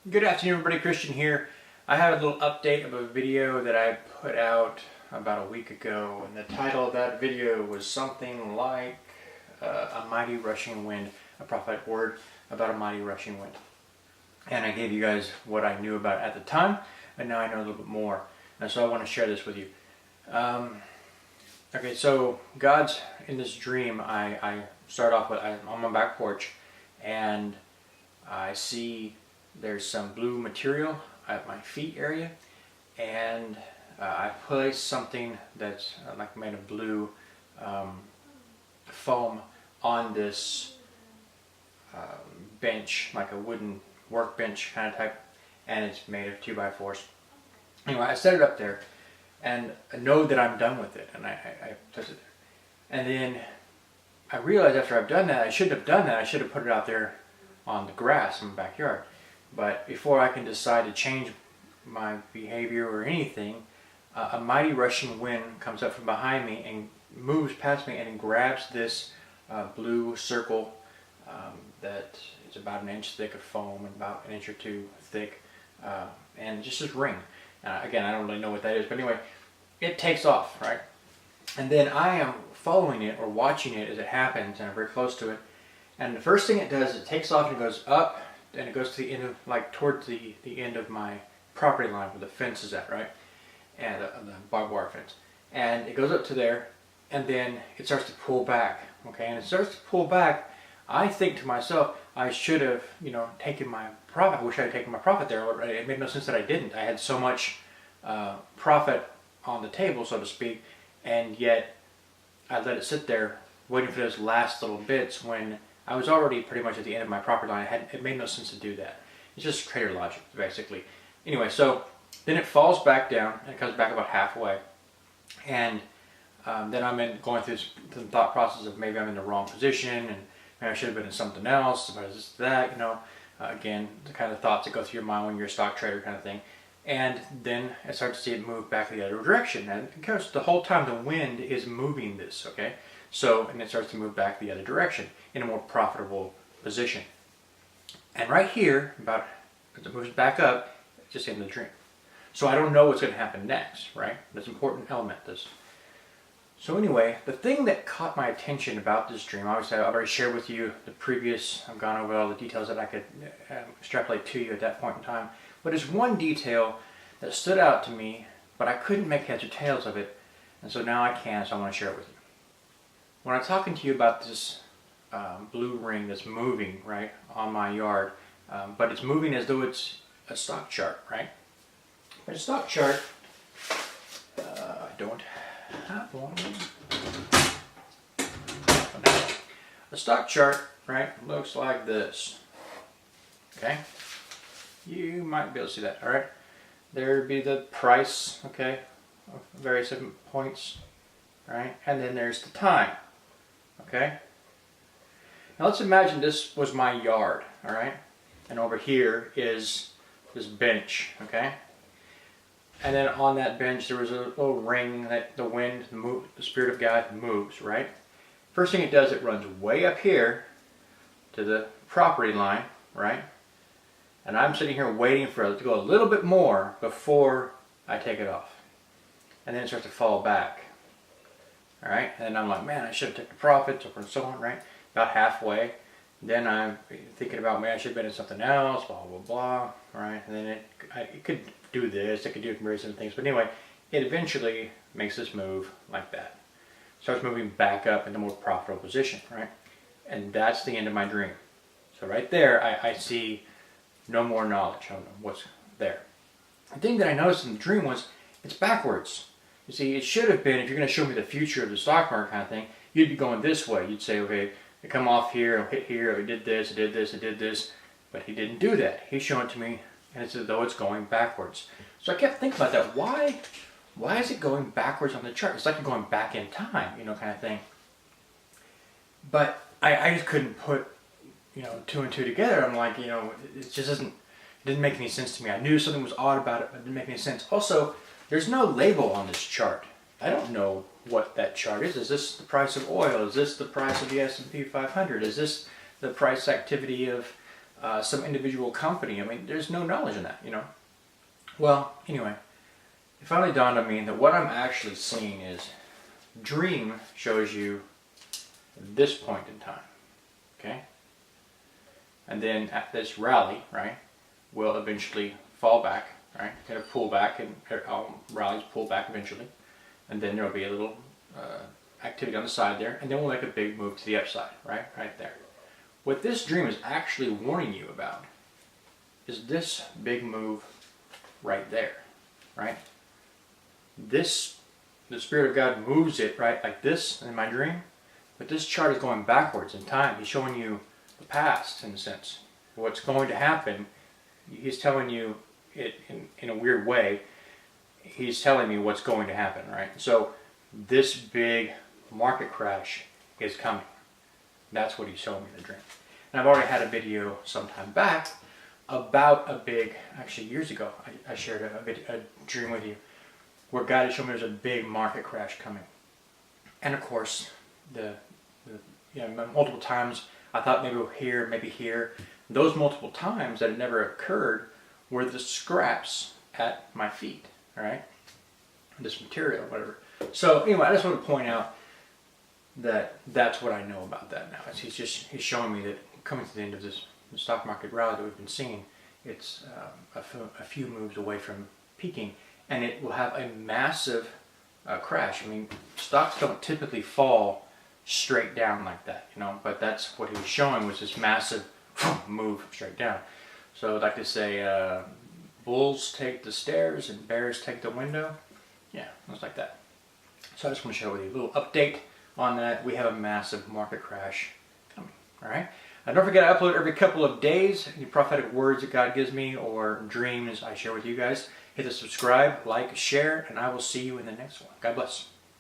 Good afternoon, everybody. Christian here. I have a little update of a video that I put out about a week ago, and the title of that video was something like A Mighty Rushing Wind, a prophetic word about a mighty rushing wind. And I gave you guys what I knew about it at the time, and now I know a little bit more. And so I want to share this with you. Okay, so God's in this dream. I start off with, I'm on my back porch, and I see there's some blue material at my feet area, and I placed something that's like made of blue foam on this bench, like a wooden workbench kind of type, and it's made of 2x4s. Anyway, I set it up there, and I know that I'm done with it, and I place it there. And then I realized after I've done that, I shouldn't have done that. I should have put it out there on the grass in my backyard. But before I can decide to change my behavior or anything, a mighty rushing wind comes up from behind me and moves past me and grabs this blue circle that is about an inch thick of foam and about an inch or two thick, and just this ring. Again, I don't really know what that is, but anyway, it takes off, right? And then I am following it or watching it as it happens, and I'm very close to it. And the first thing it does, it takes off and goes up, and it goes to the end of, like towards the end of my property line where the fence is at, right? And the barbed wire fence. And it goes up to there, and then it starts to pull back, okay? And it starts to pull back. I think to myself, I should have, taken my profit. I wish I had taken my profit there. It made no sense that I didn't. I had so much profit on the table, so to speak, and yet I let it sit there waiting for those last little bits when I was already pretty much at the end of my property line. It made no sense to do that. It's just trader logic, basically. Anyway, so then it falls back down and it comes back about halfway. And then I'm going through the thought process of maybe I'm in the wrong position and maybe I should have been in something else, but it's just that, again, the kind of thoughts that go through your mind when you're a stock trader kind of thing. And then I start to see it move back the other direction. And of course, the whole time the wind is moving this, okay? So, and it starts to move back the other direction in a more profitable position. And right here, about as it moves back up, it's just in the dream. So I don't know what's going to happen next, right? That's an important element, this. So anyway, the thing that caught my attention about this dream, obviously I've already shared with you the previous, I've gone over all the details that I could extrapolate to you at that point in time. But there's one detail that stood out to me, but I couldn't make heads or tails of it. And so now I can, so I want to share it with you. When I'm talking to you about this blue ring that's moving, right, on my yard, but it's moving as though it's a stock chart, right? But a stock chart, I don't have one. A stock chart, right, looks like this, okay? You might be able to see that, all right? There'd be the price, okay, of various different points, right? And then there's the time. Okay? Now let's imagine this was my yard, all right? And over here is this bench, okay? And then on that bench there was a little ring that the wind, the Spirit of God moves, right? First thing it does, it runs way up here to the property line, right? And I'm sitting here waiting for it to go a little bit more before I take it off. And then it starts to fall back. Alright, and then I'm like, man, I should have taken the profits, and so on, right? About halfway. Then I'm thinking about, man, I should have been in something else, blah, blah, blah, right? And then it could do this, it could do various different things. But anyway, it eventually makes this move like that. Starts moving back up in a more profitable position, right? And that's the end of my dream. So right there, I see no more knowledge. I don't know what's there. The thing that I noticed in the dream was, it's backwards. You see, it should have been, if you're going to show me the future of the stock market kind of thing, you'd be going this way. You'd say, okay, I come off here, I'll hit here, I did this, I did this, I did this. But he didn't do that. He's showing it to me, and it's as though it's going backwards. So I kept thinking about that. Why is it going backwards on the chart? It's like you're going back in time, kind of thing. But I just couldn't put, two and two together. I'm like, it just didn't make any sense to me. I knew something was odd about it, but it didn't make any sense. Also, there's no label on this chart. I don't know what that chart is. Is this the price of oil? Is this the price of the S&P 500? Is this the price activity of some individual company. I mean, there's no knowledge in that, you know. Well, anyway, it finally dawned on me that what I'm actually seeing is dream shows you this point in time, okay? And then at this rally, right, will eventually fall back, right? Kind of pull back, and rallies pull back eventually. And then there'll be a little activity on the side there, and then we'll make a big move to the upside, right? Right there. What this dream is actually warning you about is this big move right there, right? This, the Spirit of God moves it, right, like this in my dream, but this chart is going backwards in time. He's showing you the past, in a sense. What's going to happen, he's telling you it in a weird way. He's telling me what's going to happen, right? So this big market crash is coming. That's what he's showing me in the dream. And I've already had a video sometime back about a big, actually years ago, I shared a dream with you where God had shown me there's a big market crash coming. And of course, multiple times I thought maybe here, maybe here. Those multiple times that had never occurred were the scraps at my feet, all right? This material, whatever. So anyway, I just want to point out that that's what I know about that now. He's showing me that coming to the end of this stock market rally that we've been seeing, it's a few moves away from peaking, and it will have a massive crash. I mean, stocks don't typically fall straight down like that, you know, but that's what he was showing, was this massive move straight down. So I'd like to say bulls take the stairs and bears take the window. Yeah, it's like that. So I just want to share with you a little update on that. We have a massive market crash coming, all right? And don't forget, I upload every couple of days, any prophetic words that God gives me or dreams I share with you guys. Hit the subscribe, like, share, and I will see you in the next one. God bless.